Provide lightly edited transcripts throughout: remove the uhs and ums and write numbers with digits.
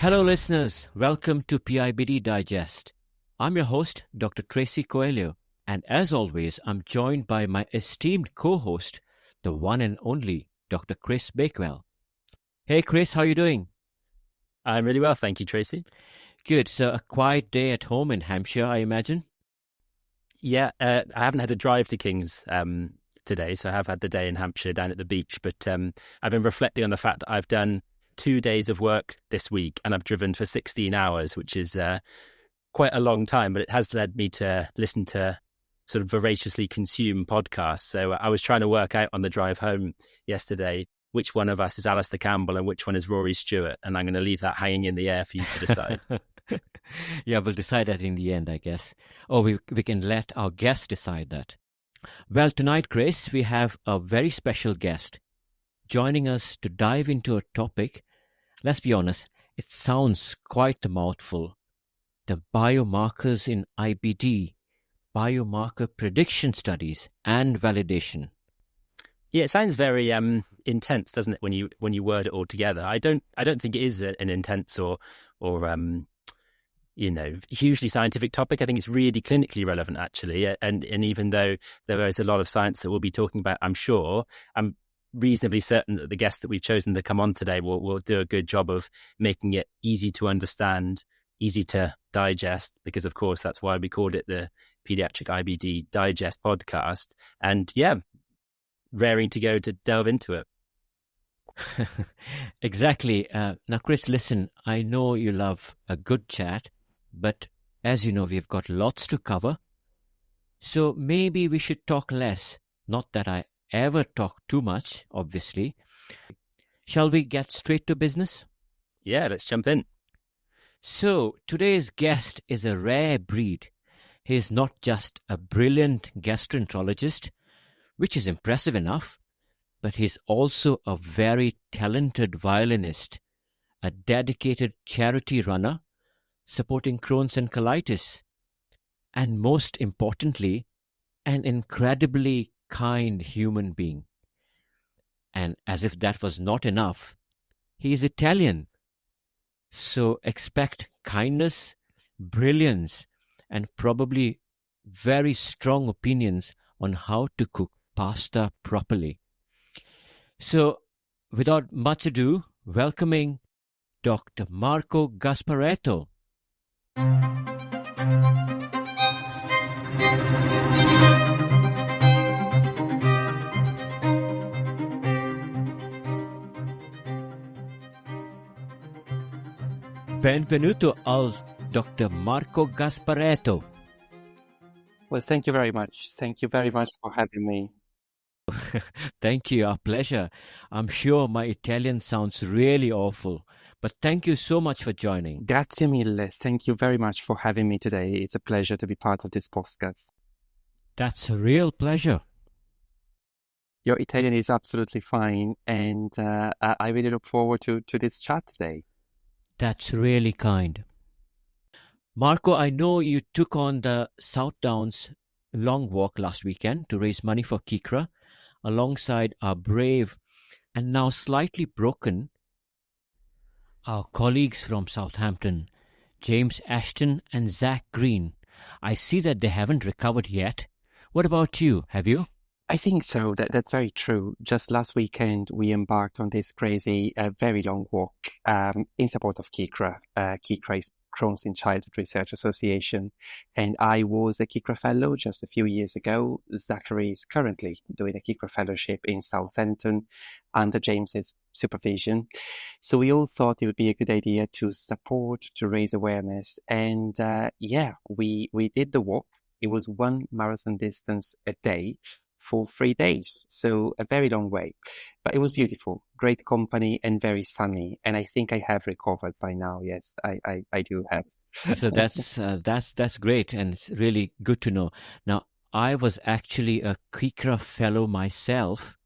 Hello listeners, welcome to pIBD Digest. I'm your host, Dr. Tracy Coelho, and as always, I'm joined by my esteemed co-host, the one and only Dr. Chris Bakewell. Hey Chris, how are you doing? I'm really well, thank you, Tracy. Good, so a quiet day at home in Hampshire, I imagine? Yeah, I haven't had to drive to King's today, so I have had the day in Hampshire down at the beach, but I've been reflecting on the fact that I've done 2 days of work this week and I've driven for 16 hours, which is quite a long time, but it has led me to listen to sort of voraciously consume podcasts. So I was trying to work out on the drive home yesterday which one of us is Alistair Campbell and which one is Rory Stewart, and I'm going to leave that hanging in the air for you to decide. Yeah, we'll decide that in the end, I guess. Or we can let our guest decide that. Well, tonight, Chris, we have a very special guest joining us to dive into a topic. Let's be honest, it sounds quite a mouthful. The biomarkers in IBD, biomarker prediction studies and validation. Yeah, it sounds very intense, doesn't it? When you word it all together, I don't think it is an intense or hugely scientific topic. I think it's really clinically relevant, actually. And even though there is a lot of science that we'll be talking about, I'm sure, I'm reasonably certain that the guest that we've chosen to come on today will do a good job of making it easy to understand, easy to digest, because of course that's why we called it the Paediatric IBD Digest podcast. And yeah, raring to go to delve into it. Exactly. Now, Chris, listen, I know you love a good chat, but as you know, we've got lots to cover. So maybe we should talk less. Not that I ever talk too much, obviously. Shall we get straight to business? Yeah, let's jump in. So today's guest is a rare breed. He is not just a brilliant gastroenterologist, which is impressive enough, but he's also a very talented violinist, a dedicated charity runner supporting Crohn's and colitis, and most importantly, an incredibly kind human being. And as if that was not enough, he is Italian. So expect kindness, brilliance, and probably very strong opinions on how to cook pasta properly. So, without much ado, welcoming Dr. Marco Gasparetto. Benvenuto al Dr. Marco Gasparetto. Well, thank you very much. Thank you very much for having me. Thank you, our pleasure. I'm sure my Italian sounds really awful, but thank you so much for joining. Grazie mille. Thank you very much for having me today. It's a pleasure to be part of this podcast. That's a real pleasure. Your Italian is absolutely fine, and I really look forward to this chat today. That's really kind. Marco, I know you took on the South Downs long walk last weekend to raise money for Kikra, alongside our brave and now slightly broken our colleagues from Southampton, James Ashton and Zach Green. I see that they haven't recovered yet. What about you? Have you? I think so. That's very true. Just last weekend, we embarked on this crazy, very long walk in support of Kikra. Kikra is Crohn's in Childhood Research Association, and I was a Kikra Fellow just a few years ago. Zachary is currently doing a Kikra Fellowship in Southampton under James's supervision. So we all thought it would be a good idea to support, to raise awareness, and we did the walk. It was 1 marathon distance a day for 3 days, so a very long way, but it was beautiful, great company and very sunny, and I think I have recovered by now. Yes, I do have. So that's great, and it's really good to know. Now, I was actually a Kikra Fellow myself,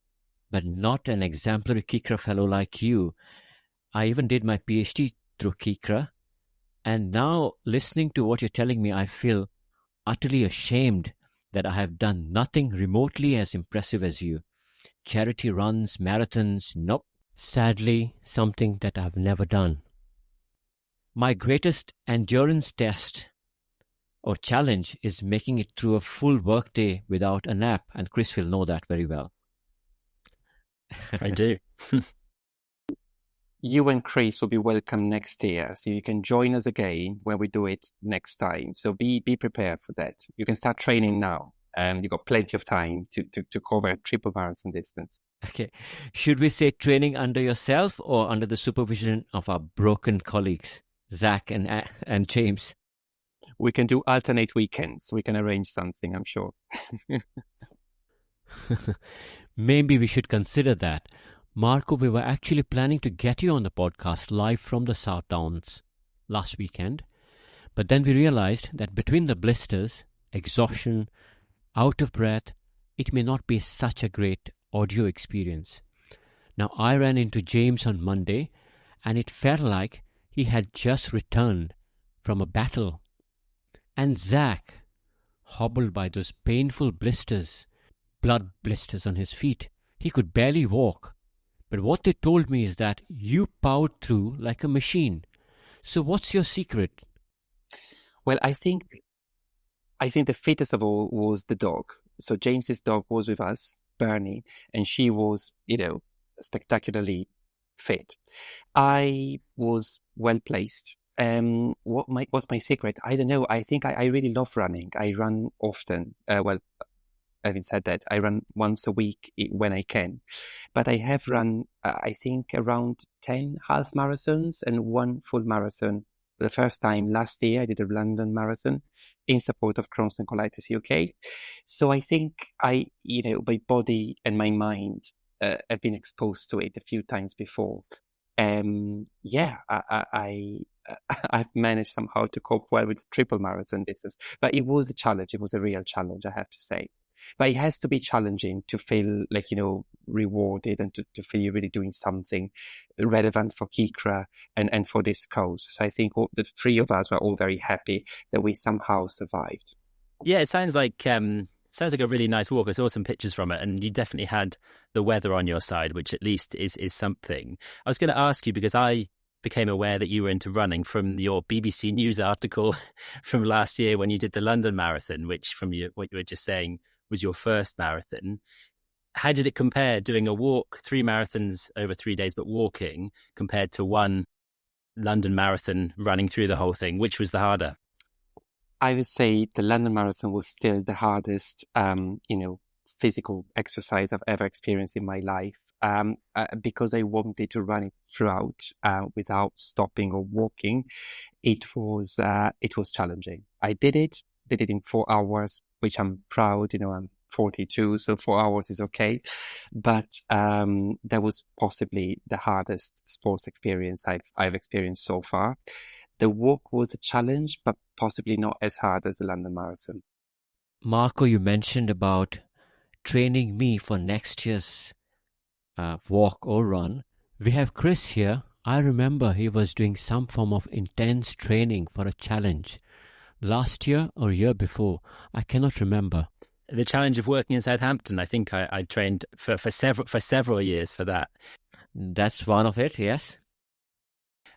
but not an exemplary Kikra Fellow like you. I even did my PhD through Kikra, and now listening to what you're telling me, I feel utterly ashamed that I have done nothing remotely as impressive as you. Charity runs, marathons, nope. Sadly, something that I've never done. My greatest endurance test or challenge is making it through a full workday without a nap, and Chris will know that very well. I do. You and Chris will be welcome next year, so you can join us again when we do it next time. So be prepared for that. You can start training now. You've got plenty of time to cover a triple marathon distance. Okay. Should we say training under yourself or under the supervision of our broken colleagues, Zach and James? We can do alternate weekends. We can arrange something, I'm sure. Maybe we should consider that. Marco, we were actually planning to get you on the podcast live from the South Downs last weekend. But then we realized that between the blisters, exhaustion, out of breath, it may not be such a great audio experience. Now, I ran into James on Monday, and it felt like he had just returned from a battle. And Zach, hobbled by those painful blisters, blood blisters on his feet, he could barely walk. But what they told me is that you powered through like a machine. So what's your secret? Well, I think the fittest of all was the dog. So James's dog was with us, Bernie, and she was, spectacularly fit. I was well placed. What's my secret? I don't know. I think I really love running. I run often. Having said that, I run once a week when I can. But I have run, I think, around 10 half marathons and one full marathon. The first time last year, I did a London marathon in support of Crohn's and Colitis UK. So I think my body and my mind have been exposed to it a few times before. I've managed somehow to cope well with triple marathon distance. But it was a challenge. It was a real challenge, I have to say. But it has to be challenging to feel like, rewarded and to feel you're really doing something relevant for Kikra and for this cause. So I think the three of us were all very happy that we somehow survived. Yeah, it sounds like a really nice walk. I saw some pictures from it, and you definitely had the weather on your side, which at least is something. I was going to ask you, because I became aware that you were into running from your BBC News article from last year when you did the London Marathon, which from what you were just saying was your first marathon. How did it compare doing a walk, 3 marathons over 3 days, but walking, compared to one London Marathon running through the whole thing? Which was the harder? I would say the London Marathon was still the hardest, physical exercise I've ever experienced in my life. Because I wanted to run it throughout without stopping or walking. It was challenging. I did it in 4 hours, which I'm proud. I'm 42, so 4 hours is okay. But that was possibly the hardest sports experience I've experienced so far. The walk was a challenge, but possibly not as hard as the London Marathon. Marco, you mentioned about training me for next year's walk or run. We have Chris here. I remember he was doing some form of intense training for a challenge last year or year before. I cannot remember. The challenge of working in Southampton. I think I trained for several years for that. That's one of it, yes.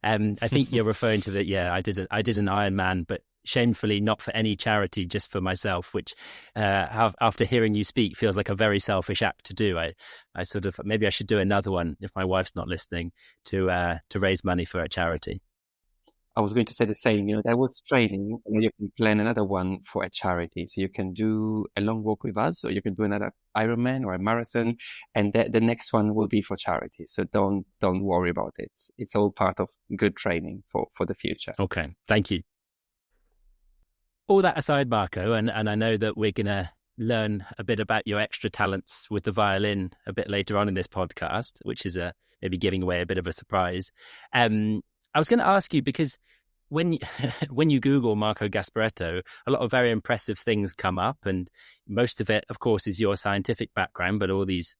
I think you're referring to that. Yeah, I did an Ironman, but shamefully not for any charity, just for myself, which after hearing you speak feels like a very selfish act to do. I sort of, maybe I should do another one if my wife's not listening, to raise money for a charity. I was going to say the same, that was training, and you can plan another one for a charity. So you can do a long walk with us, or you can do another Ironman or a marathon, and the next one will be for charity. So don't worry about it. It's all part of good training for the future. Okay, thank you. All that aside, Marco, and I know that we're going to learn a bit about your extra talents with the violin a bit later on in this podcast, which is maybe giving away a bit of a surprise. I was going to ask you, because when you Google Marco Gasparetto, a lot of very impressive things come up, and most of it, of course, is your scientific background, but all these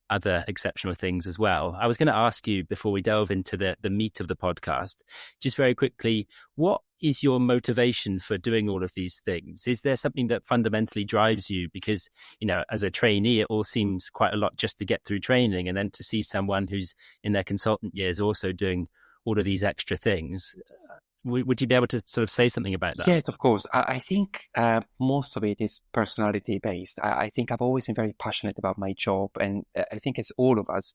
other exceptional things as well. I was going to ask you, before we delve into the meat of the podcast, just very quickly, what is your motivation for doing all of these things? Is there something that fundamentally drives you? Because, as a trainee, it all seems quite a lot just to get through training, and then to see someone who's in their consultant years also doing all of these extra things. Would you be able to sort of say something about that? Yes, of course. I think most of it is personality based. I think I've always been very passionate about my job, and I think as all of us,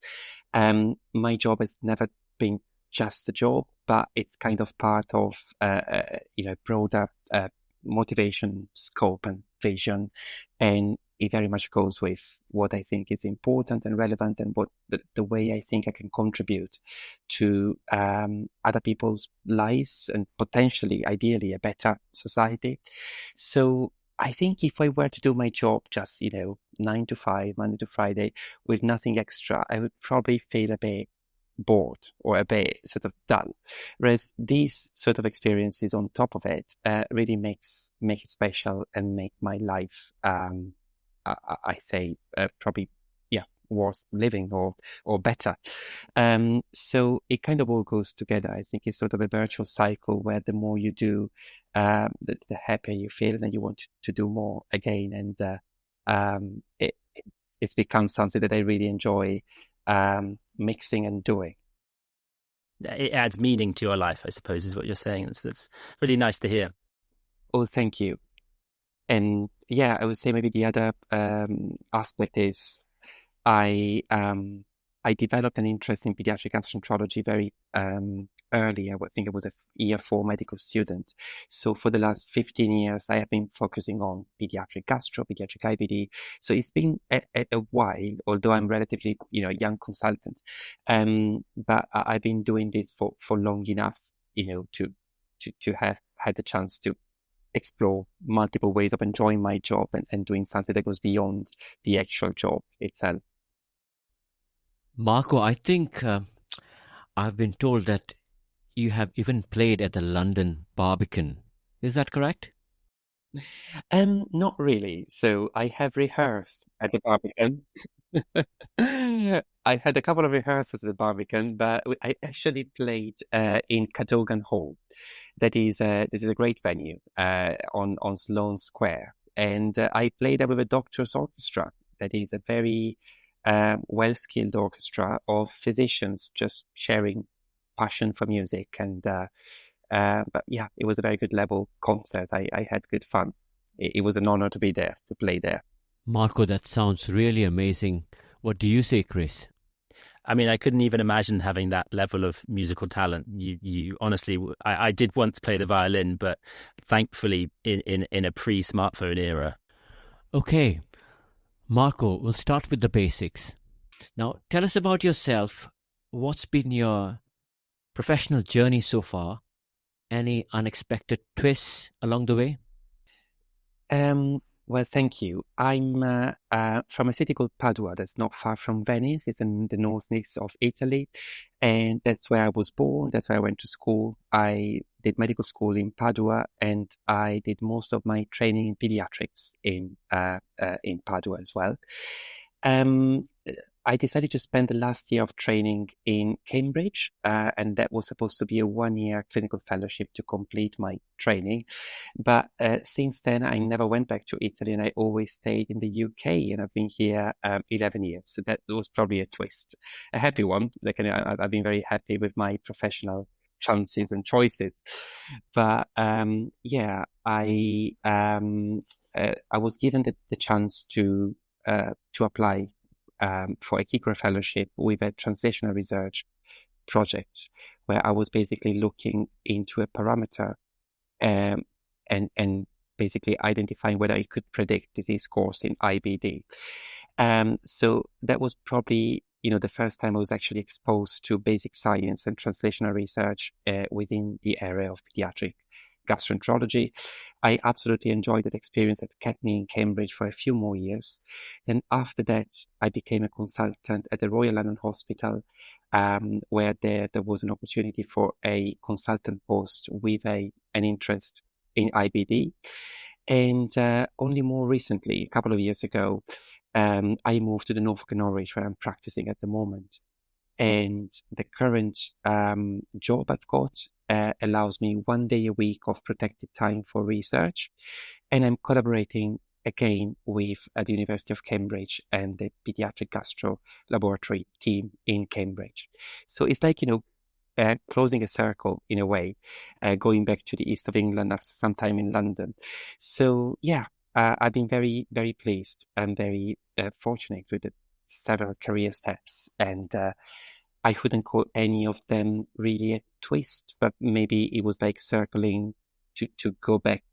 my job has never been just a job, but it's kind of part of broader motivation, scope, and vision, and it very much goes with what I think is important and relevant, and what the way I think I can contribute to other people's lives and potentially, ideally, a better society. So I think if I were to do my job just, 9 to 5, Monday to Friday, with nothing extra, I would probably feel a bit bored or a bit sort of dull. Whereas these sort of experiences on top of it really make it special and make my life, I say, probably, worth living or better. So it kind of all goes together. I think it's sort of a virtual cycle where the more you do, the happier you feel, and then you want to do more again. And it's become something that I really enjoy mixing and doing. It adds meaning to your life, I suppose, is what you're saying. That's really nice to hear. Oh, thank you. And yeah, I would say maybe the other aspect is I developed an interest in pediatric gastroenterology very early. I think I was a year 4 medical student. So for the last 15 years, I have been focusing on pediatric gastro, pediatric IBD. So it's been a while, although I'm relatively, young consultant. But I've been doing this for long enough, to have had the chance to explore multiple ways of enjoying my job and doing something that goes beyond the actual job itself. Marco, I think I've been told that you have even played at the London Barbican. Is that correct? Not really. So I have rehearsed at the Barbican. I had a couple of rehearsals at the Barbican, but I actually played in Cadogan Hall. This is a great venue on Sloane Square, and I played there with a doctor's orchestra. That is a very well-skilled orchestra of physicians just sharing passion for music. And but yeah, it was a very good level concert. I had good fun. It was an honor to be there, to play there. Marco, that sounds really amazing. What do you say, Chris? I mean, I couldn't even imagine having that level of musical talent. You honestly, I did once play the violin, but thankfully in a pre-smartphone era. Okay, Marco, we'll start with the basics. Now, tell us about yourself. What's been your professional journey so far? Any unexpected twists along the way? Well, thank you. I'm from a city called Padua that's not far from Venice. It's in the northeast of Italy. And that's where I was born. That's where I went to school. I did medical school in Padua, and I did most of my training in pediatrics in Padua as well. I decided to spend the last year of training in Cambridge, and that was supposed to be a 1-year clinical fellowship to complete my training. But since then, I never went back to Italy, and I always stayed in the UK, and I've been here 11 years. So that was probably a twist, a happy one. I've been very happy with my professional chances and choices. But yeah, I was given the chance to apply for a Kikra fellowship with a translational research project, where I was basically looking into a parameter and basically identifying whether it could predict disease course in IBD. So that was probably the first time I was actually exposed to basic science and translational research within the area of pediatric gastroenterology. I absolutely enjoyed that experience that kept me in Cambridge for a few more years. Then after that, I became a consultant at the Royal London Hospital, where there was an opportunity for a consultant post with an interest in IBD. And only more recently, a couple of years ago, I moved to the Norfolk and Norwich, where I'm practicing at the moment. And the current job I've got allows me 1 day a week of protected time for research. And I'm collaborating again with the University of Cambridge and the pediatric gastro laboratory team in Cambridge. So it's like, closing a circle in a way, going back to the east of England after some time in London. So yeah, I've been very, very pleased and very fortunate with the several career steps, and I wouldn't call any of them really a twist, but maybe it was like circling to go back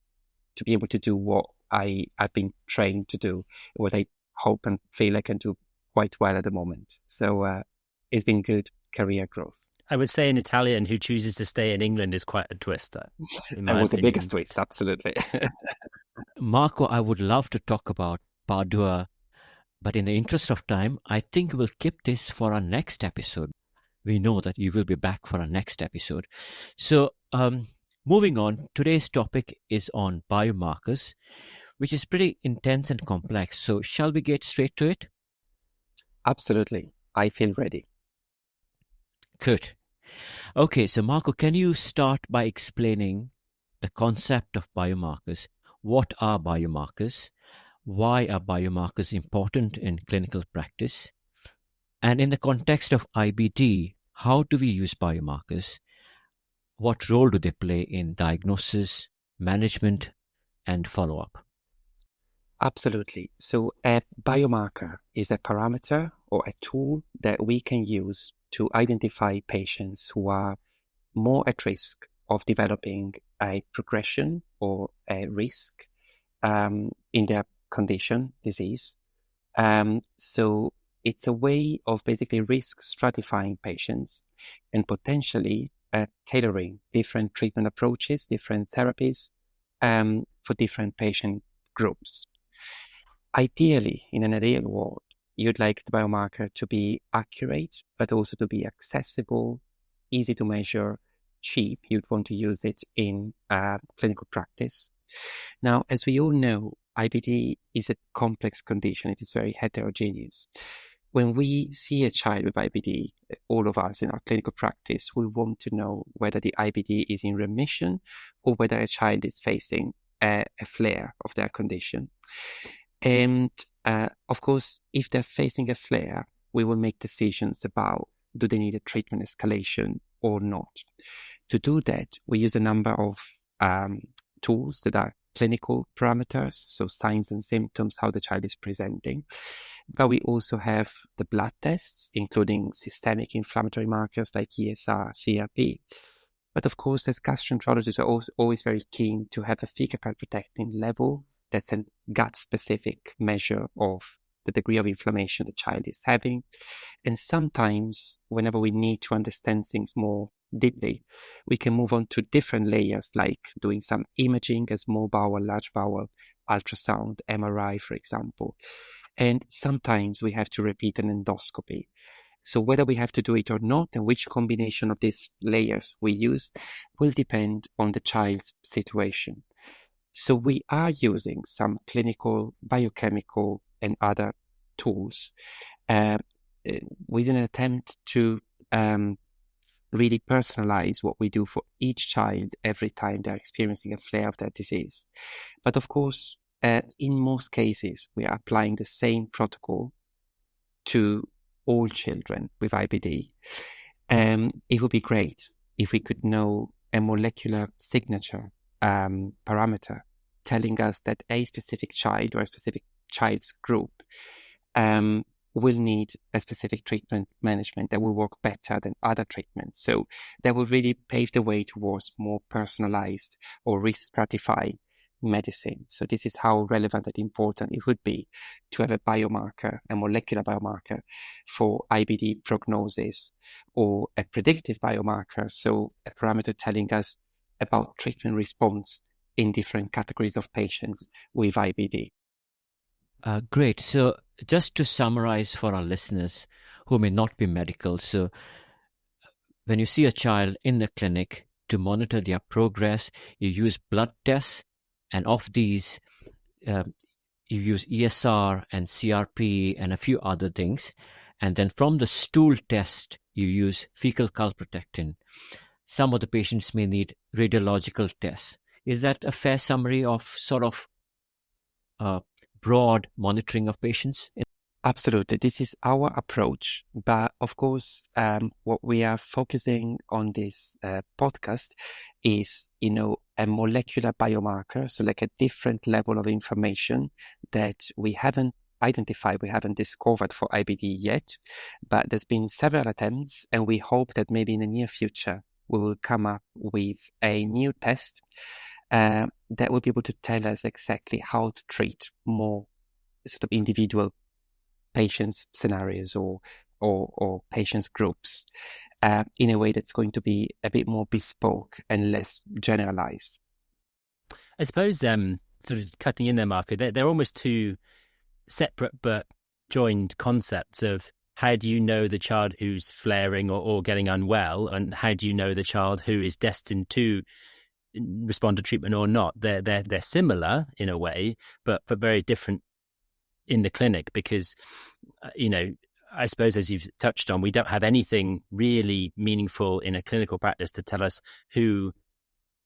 to be able to do what I've been trained to do, what I hope and feel I can do quite well at the moment. So it's been good career growth. I would say an Italian who chooses to stay in England is quite a twist. And was the biggest twist, absolutely. Marco, I would love to talk about Padua, but in the interest of time, I think we'll keep this for our next episode. We know that you will be back for our next episode. So, moving on, today's topic is on biomarkers, which is pretty intense and complex. So, shall we get straight to it? Absolutely. I feel ready. Good. Okay, so Marco, can you start by explaining the concept of biomarkers? What are biomarkers? Why are biomarkers important in clinical practice? And in the context of IBD, how do we use biomarkers? What role do they play in diagnosis, management, and follow-up? Absolutely. So a biomarker is a parameter or a tool that we can use to identify patients who are more at risk of developing a progression or a risk in their condition, disease. So it's a way of basically risk stratifying patients and potentially tailoring different treatment approaches, different therapies for different patient groups. Ideally, in an ideal world, you'd like the biomarker to be accurate, but also to be accessible, easy to measure, cheap. You'd want to use it in clinical practice. Now, as we all know, IBD is a complex condition. It is very heterogeneous. When we see a child with IBD, all of us in our clinical practice will want to know whether the IBD is in remission or whether a child is facing a flare of their condition. And of course, if they're facing a flare, we will make decisions about do they need a treatment escalation or not. To do that, we use a number of tools that are clinical parameters, so signs and symptoms, how the child is presenting. But we also have the blood tests, including systemic inflammatory markers like ESR, CRP. But of course, as gastroenterologists are always very keen to have a fecal calprotectin level. That's a gut-specific measure of the degree of inflammation the child is having. And sometimes, whenever we need to understand things more deeply, we can move on to different layers, like doing some imaging, a small bowel, large bowel, ultrasound, MRI, for example. And sometimes we have to repeat an endoscopy. So whether we have to do it or not, and which combination of these layers we use, will depend on the child's situation. So we are using some clinical, biochemical, and other tools with an attempt to really personalize what we do for each child every time they're experiencing a flare of their disease. But of course, in most cases, we are applying the same protocol to all children with IBD. It would be great if we could know a molecular signature parameter telling us that a specific child or a specific child's group will need a specific treatment management that will work better than other treatments. So that will really pave the way towards more personalized or risk stratified medicine. So this is how relevant and important it would be to have a biomarker, a molecular biomarker for IBD prognosis, or a predictive biomarker, so a parameter telling us about treatment response in different categories of patients with IBD. Great. So just to summarize for our listeners who may not be medical, so when you see a child in the clinic, to monitor their progress, you use blood tests, and of these, you use ESR and CRP and a few other things. And then from the stool test, you use fecal calprotectin. Some of the patients may need radiological tests. Is that a fair summary of sort of broad monitoring of patients? Absolutely. This is our approach. But of course, what we are focusing on this podcast is, a molecular biomarker. So like a different level of information that we haven't identified, we haven't discovered for IBD yet, but there's been several attempts, and we hope that maybe in the near future, we will come up with a new test that will be able to tell us exactly how to treat more sort of individual patients scenarios or patients groups in a way that's going to be a bit more bespoke and less generalized. I suppose sort of cutting in there, Marco, they're almost two separate but joined concepts of how do you know the child who's flaring or getting unwell, and how do you know the child who is destined to respond to treatment or not. They're similar in a way, but very different in the clinic because, I suppose as you've touched on, we don't have anything really meaningful in a clinical practice to tell us who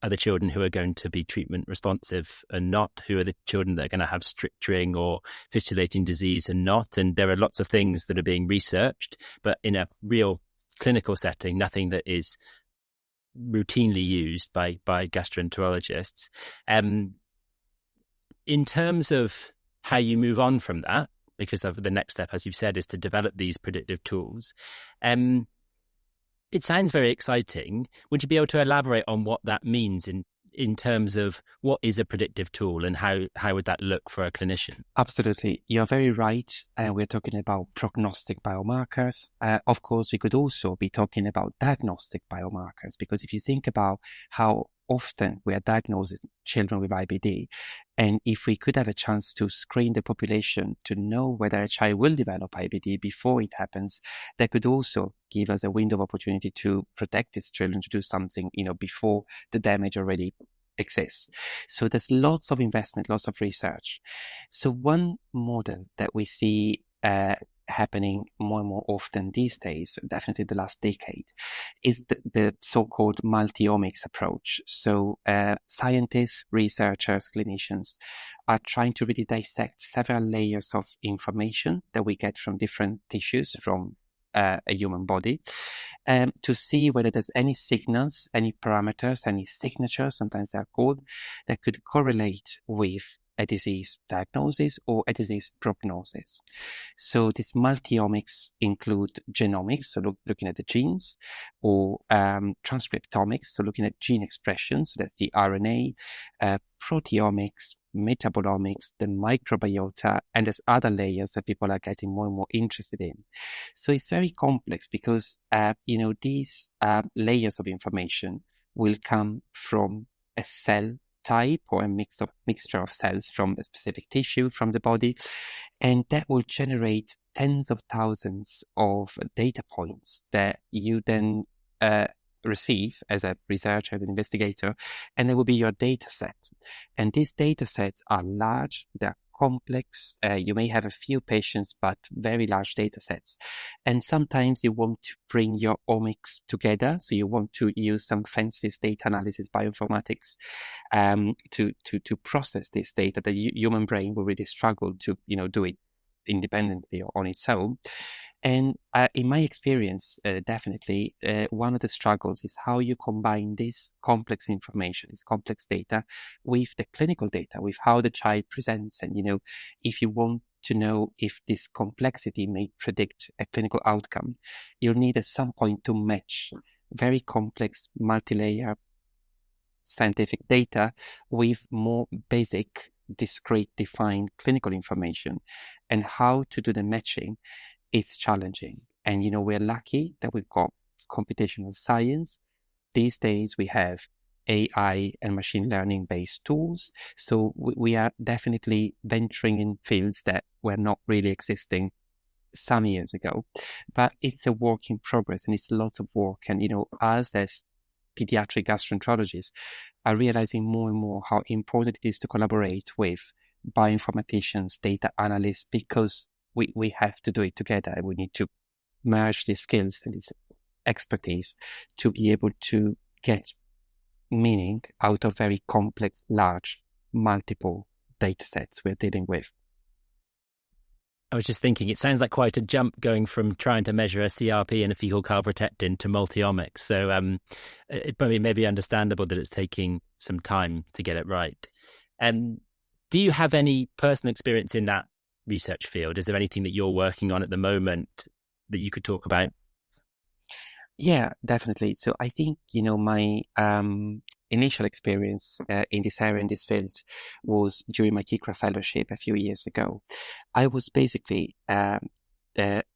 are the children who are going to be treatment responsive and not, who are the children that are going to have stricturing or fistulating disease and not. And there are lots of things that are being researched, but in a real clinical setting, nothing that is routinely used by gastroenterologists. In terms of how you move on from that, because of the next step, as you've said, is to develop these predictive tools. It sounds very exciting. Would you be able to elaborate on what that means in terms of what is a predictive tool and how would that look for a clinician? Absolutely. You're very right. We're talking about prognostic biomarkers. Of course, we could also be talking about diagnostic biomarkers, because if you think about how often we are diagnosing children with IBD, and if we could have a chance to screen the population to know whether a child will develop IBD before it happens, that could also give us a window of opportunity to protect these children, to do something, before the damage already exists. So there's lots of investment, lots of research. So one model that we see happening more and more often these days, definitely the last decade, is the so-called multi-omics approach. So scientists, researchers, clinicians are trying to really dissect several layers of information that we get from different tissues from a human body, to see whether there's any signals, any parameters, any signatures, sometimes they're called, that could correlate with a disease diagnosis or a disease prognosis. So these multi-omics include genomics, so looking at the genes, or transcriptomics, so looking at gene expression, so that's the RNA, proteomics, metabolomics, the microbiota, and there's other layers that people are getting more and more interested in. So it's very complex because, these layers of information will come from a cell type or a mixture of cells from a specific tissue from the body, and that will generate tens of thousands of data points that you then receive as a researcher, as an investigator, and that will be your data set. And these data sets are large, they're complex. You may have a few patients, but very large data sets. And sometimes you want to bring your omics together. So you want to use some fancy data analysis, bioinformatics, to process this data. The human brain will really struggle to, do it independently or on its own. And in my experience, definitely, one of the struggles is how you combine this complex information, this complex data, with the clinical data, with how the child presents. And, if you want to know if this complexity may predict a clinical outcome, you'll need at some point to match very complex, multi-layer scientific data with more basic, discrete, defined clinical information. And how to do the matching is challenging. And, we're lucky that we've got computational science. These days we have AI and machine learning based tools. So we are definitely venturing in fields that were not really existing some years ago, but it's a work in progress and it's lots of work. And, us as pediatric gastroenterologists are realizing more and more how important it is to collaborate with bioinformaticians, data analysts, because we have to do it together. We need to merge these skills and this expertise to be able to get meaning out of very complex, large, multiple data sets we're dealing with. I was just thinking, it sounds like quite a jump going from trying to measure a CRP and a fecal calprotectin to multi-omics. So it may be understandable that it's taking some time to get it right. Do you have any personal experience in that research field? Is there anything that you're working on at the moment that you could talk about? Yeah, definitely. So I think, my initial experience in this area, in this field, was during my KICRA fellowship a few years ago. I was basically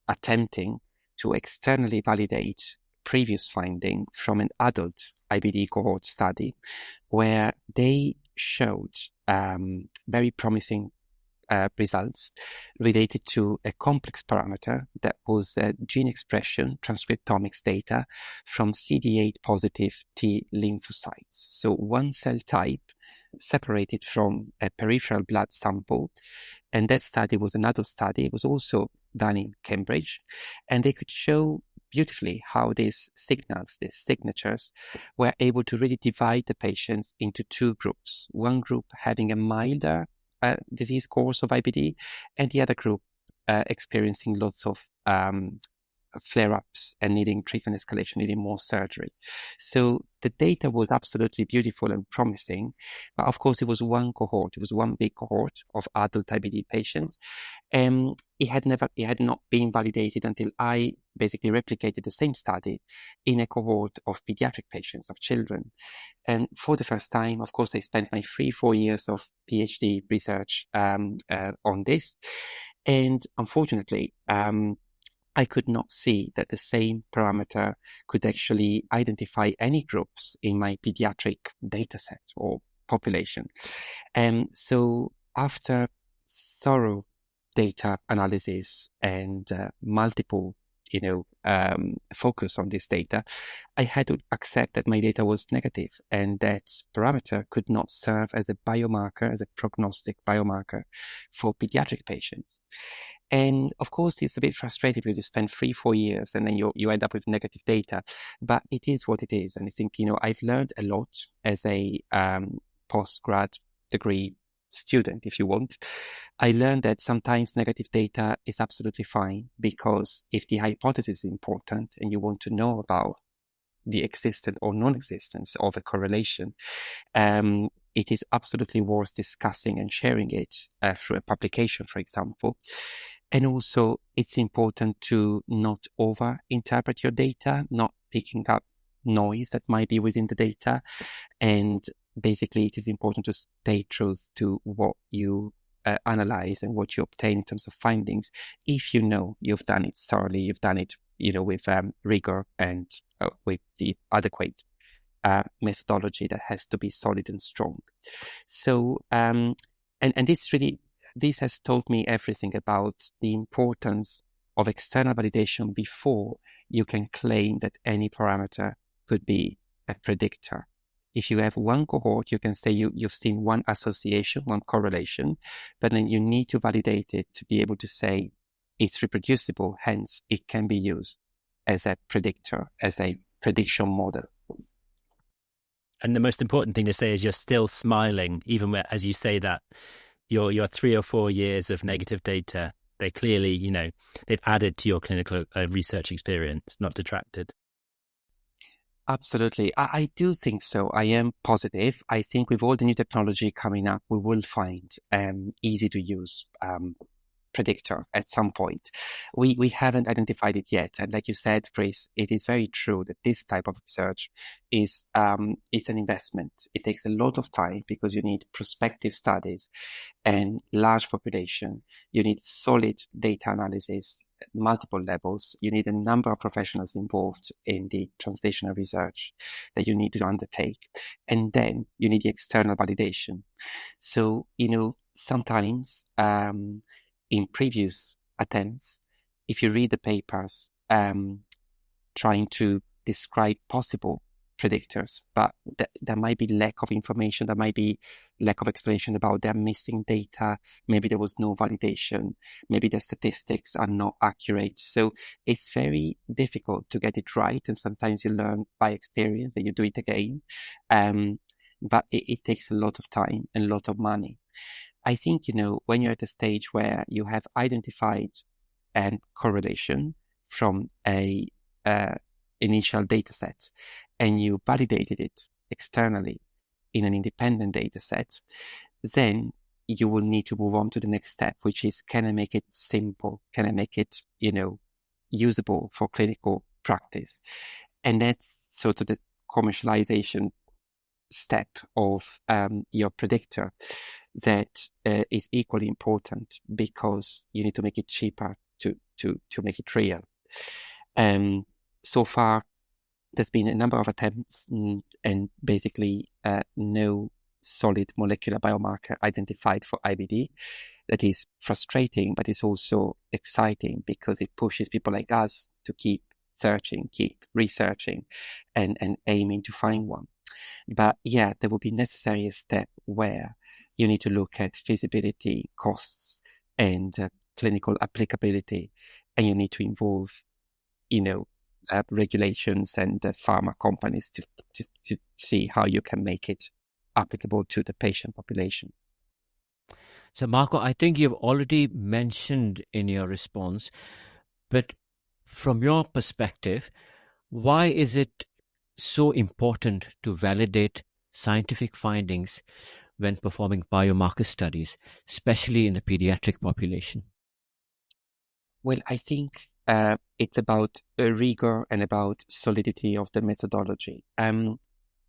attempting to externally validate previous finding from an adult IBD cohort study where they showed very promising results related to a complex parameter that was gene expression transcriptomics data from CD8 positive T lymphocytes. So one cell type separated from a peripheral blood sample. And that study was an adult study. It was also done in Cambridge. And they could show beautifully how these signals, these signatures, were able to really divide the patients into two groups. One group having a milder disease course of IBD, and the other group experiencing lots of flare-ups and needing treatment escalation, needing more surgery. So the data was absolutely beautiful and promising, but of course it was one cohort. It was one big cohort of adult IBD patients. It had not been validated until I basically replicated the same study in a cohort of pediatric patients, of children. And for the first time, of course, I spent my 3-4 years of PhD research on this. And unfortunately, I could not see that the same parameter could actually identify any groups in my pediatric dataset or population. So after thorough data analysis and multiple focus on this data, I had to accept that my data was negative and that parameter could not serve as a biomarker, as a prognostic biomarker for pediatric patients. And of course, it's a bit frustrating because you spend 3-4 years and then you end up with negative data, but it is what it is. And I think, I've learned a lot as a postgrad degree student, if you want. I learned that sometimes negative data is absolutely fine, because if the hypothesis is important and you want to know about the existence or non-existence of a correlation, it is absolutely worth discussing and sharing it through a publication, for example. And also, it's important to not over-interpret your data, not picking up noise that might be within the data. And basically, it is important to stay true to what you analyze and what you obtain in terms of findings. If you've done it thoroughly, you've done it, with rigor and with the adequate methodology that has to be solid and strong. So, and this has taught me everything about the importance of external validation before you can claim that any parameter could be a predictor. If you have one cohort, you can say you've seen one association, one correlation, but then you need to validate it to be able to say it's reproducible, hence it can be used as a predictor, as a prediction model. And the most important thing to say is you're still smiling, even as you say that. Your 3 or 4 years of negative data, they clearly, they've added to your clinical research experience, not detracted. Absolutely. I do think so. I am positive. I think with all the new technology coming up, we will find easy to use predictor at some point. We haven't identified it yet. And like you said, Chris, it is very true that this type of research is it's an investment. It takes a lot of time because you need prospective studies and large population. You need solid data analysis at multiple levels. You need a number of professionals involved in the translational research that you need to undertake. And then you need the external validation. So, sometimes in previous attempts, if you read the papers trying to describe possible predictors, but there might be lack of information, there might be lack of explanation about their missing data, maybe there was no validation, maybe the statistics are not accurate. So it's very difficult to get it right, and sometimes you learn by experience and you do it again. But it takes a lot of time and a lot of money. I think, when you're at a stage where you have identified a correlation from a initial data set and you validated it externally in an independent data set, then you will need to move on to the next step, which is, can I make it simple? Can I make it, usable for clinical practice? And that's sort of the commercialization step of your predictor that is equally important, because you need to make it cheaper to make it real. So far, there's been a number of attempts and basically no solid molecular biomarker identified for IBD. That is frustrating, but it's also exciting because it pushes people like us to keep searching, keep researching, and aiming to find one. But yeah, there will be necessary a step where you need to look at feasibility, costs, and clinical applicability, and you need to involve, regulations and pharma companies to see how you can make it applicable to the patient population. So, Marco, I think you've already mentioned in your response, but from your perspective, why is it so important to validate scientific findings when performing biomarker studies, especially in the pediatric population? Well, I think it's about rigor and about solidity of the methodology.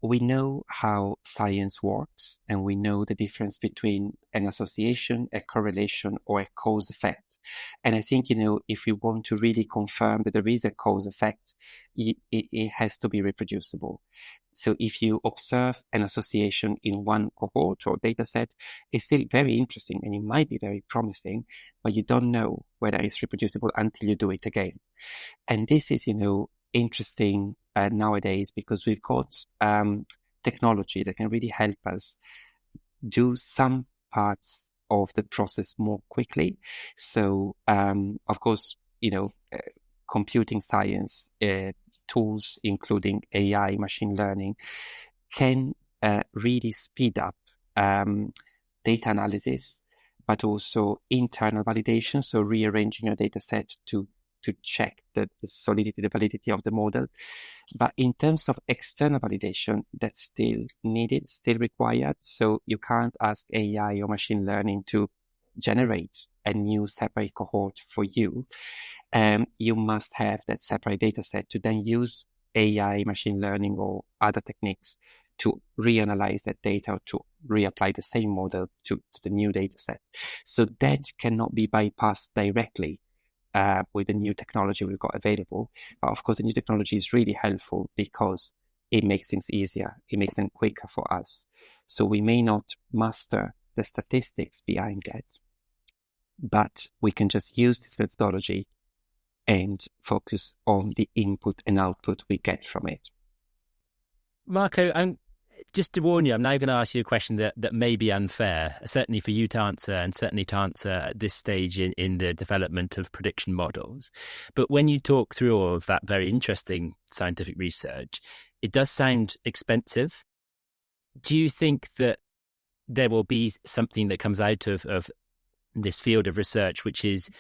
We know how science works, and we know the difference between an association, a correlation, or a cause effect. And I think, if you want to really confirm that there is a cause effect, it has to be reproducible. So if you observe an association in one cohort or data set, it's still very interesting and it might be very promising, but you don't know whether it's reproducible until you do it again. And this is, interesting nowadays, because we've got technology that can really help us do some parts of the process more quickly. So, of course, computing science tools, including AI, machine learning, can really speed up data analysis, but also internal validation. So rearranging your data set to check the solidity, the validity of the model. But in terms of external validation, that's still needed, still required. So you can't ask AI or machine learning to generate a new separate cohort for you. You must have that separate data set to then use AI, machine learning, or other techniques to reanalyze that data, to reapply the same model to the new data set. So that cannot be bypassed directly with the new technology we've got available. But of course, the new technology is really helpful because it makes things easier. It makes them quicker for us. So we may not master the statistics behind that, but we can just use this methodology and focus on the input and output we get from it. Marco, just to warn you, I'm now going to ask you a question that may be unfair, certainly for you to answer, and certainly to answer at this stage in the development of prediction models. But when you talk through all of that very interesting scientific research, it does sound expensive. Do you think that there will be something that comes out of this field of research which is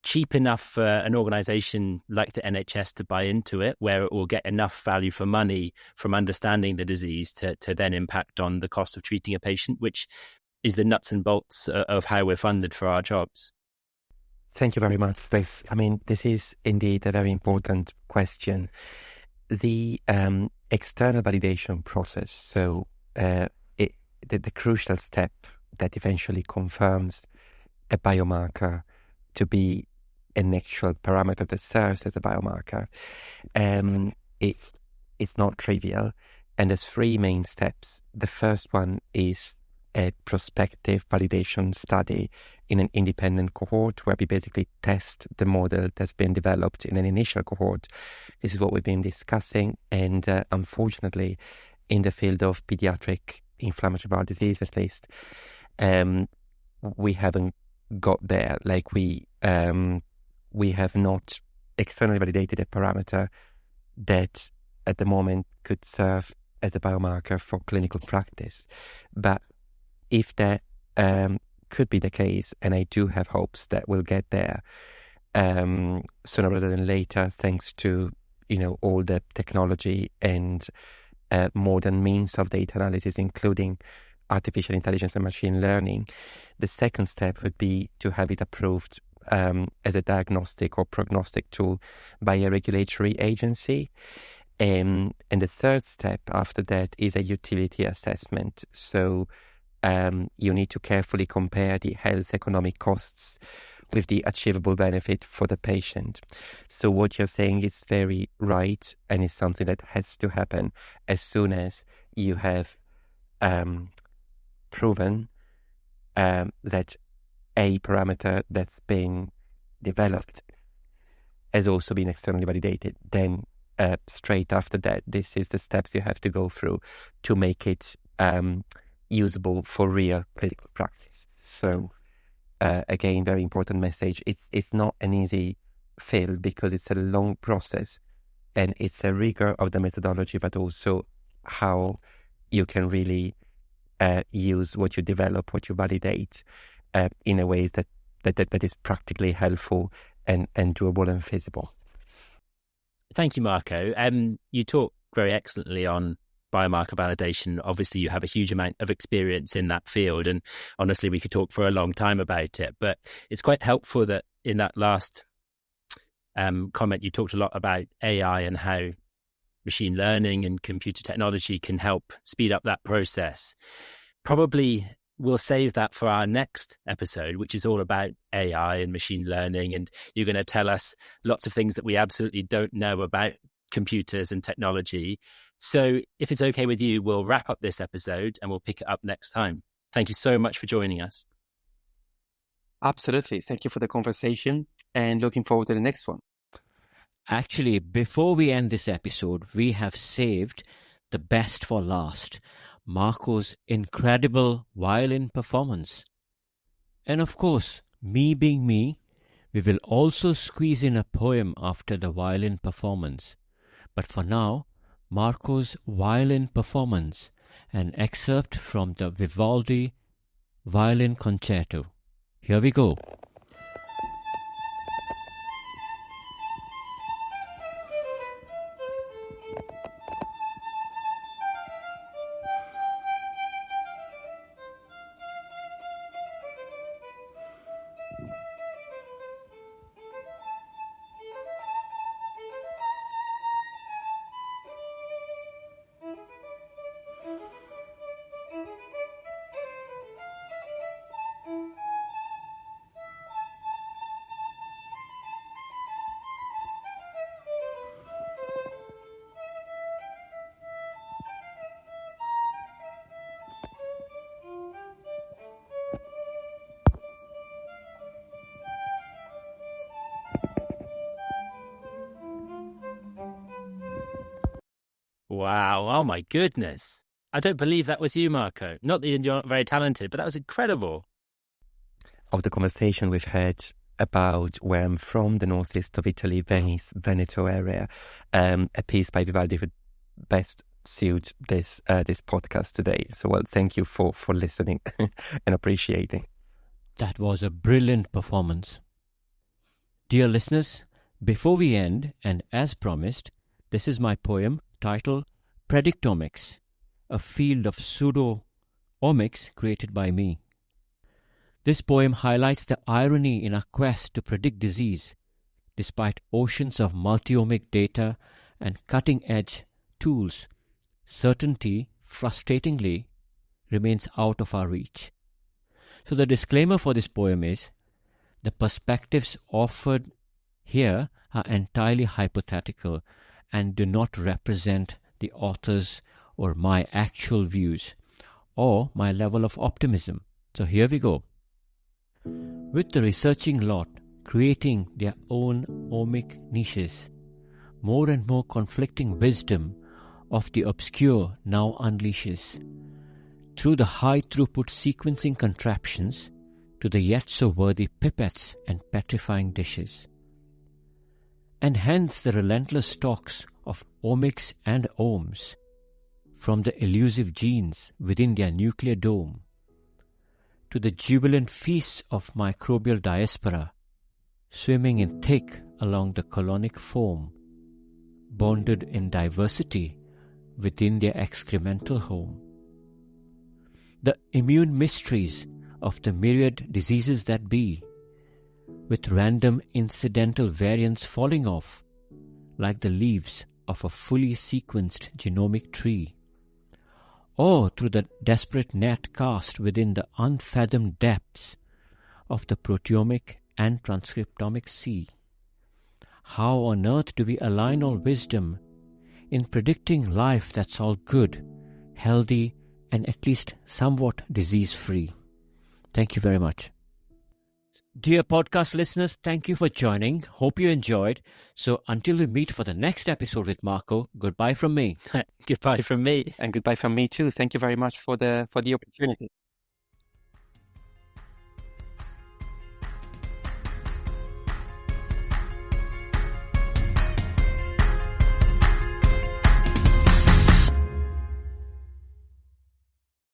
cheap enough for an organisation like the NHS to buy into it, where it will get enough value for money from understanding the disease to then impact on the cost of treating a patient, which is the nuts and bolts of how we're funded for our jobs? Thank you very much. This is indeed a very important question. The external validation process, so the crucial step that eventually confirms a biomarker to be an actual parameter that serves as a biomarker, it's not trivial. And there's three main steps. The first one is a prospective validation study in an independent cohort, where we basically test the model that's been developed in an initial cohort. This is what we've been discussing. And unfortunately, in the field of pediatric inflammatory bowel disease, at least, we haven't got there. Like we have not externally validated a parameter that at the moment could serve as a biomarker for clinical practice. But if that could be the case, and I do have hopes that we'll get there sooner rather than later, thanks to all the technology and modern means of data analysis, including artificial intelligence and machine learning. The second step would be to have it approved as a diagnostic or prognostic tool by a regulatory agency. And the third step after that is a utility assessment. So you need to carefully compare the health economic costs with the achievable benefit for the patient. So what you're saying is very right, and it's something that has to happen as soon as you have proven that a parameter that's been developed has also been externally validated. Then straight after that, this is the steps you have to go through to make it usable for real clinical practice. So again, very important message. It's not an easy field because it's a long process, and it's a rigor of the methodology, but also how you can really use what you develop, what you validate, in a way that is practically helpful and doable and feasible. Thank you, Marco. You talk very excellently on biomarker validation. Obviously, you have a huge amount of experience in that field, and honestly, we could talk for a long time about it. But it's quite helpful that in that last comment, you talked a lot about AI and how machine learning and computer technology can help speed up that process. Probably we'll save that for our next episode, which is all about AI and machine learning. And you're going to tell us lots of things that we absolutely don't know about computers and technology. So if it's okay with you, we'll wrap up this episode and we'll pick it up next time. Thank you so much for joining us. Absolutely. Thank you for the conversation, and looking forward to the next one. Actually, before we end this episode, we have saved the best for last, Marco's incredible violin performance. And of course, me being me, we will also squeeze in a poem after the violin performance. But for now, Marco's violin performance, an excerpt from the Vivaldi violin concerto. Here we go. Wow. Oh, my goodness. I don't believe that was you, Marco. Not that you're not very talented, but that was incredible. Of the conversation we've had about where I'm from, the northeast of Italy, Venice, Veneto area, a piece by Vivaldi would best suit this podcast today. So, well, thank you for listening and appreciating. That was a brilliant performance. Dear listeners, before we end, and as promised, this is my poem titled Predictomics, a field of pseudo-omics created by me. This poem highlights the irony in our quest to predict disease. Despite oceans of multi-omic data and cutting-edge tools, certainty, frustratingly, remains out of our reach. So the disclaimer for this poem is, the perspectives offered here are entirely hypothetical and do not represent the author's or my actual views or my level of optimism. So here we go. With the researching lot creating their own omic niches, more and more conflicting wisdom of the obscure now unleashes, through the high-throughput sequencing contraptions to the yet so worthy pipettes and petrifying dishes. And hence the relentless talks of omics and ohms from the elusive genes within their nuclear dome to the jubilant feasts of microbial diaspora, swimming in thick along the colonic foam, bonded in diversity within their excremental home. The immune mysteries of the myriad diseases that be, with random incidental variants falling off like the leaves of a fully sequenced genomic tree, or through the desperate net cast within the unfathomed depths of the proteomic and transcriptomic sea. How on earth do we align all wisdom in predicting life that's all good, healthy, and at least somewhat disease-free? Thank you very much. Dear podcast listeners, thank you for joining. Hope you enjoyed. So until we meet for the next episode with Marco, goodbye from me. Goodbye from me. And goodbye from me too. Thank you very much for the opportunity.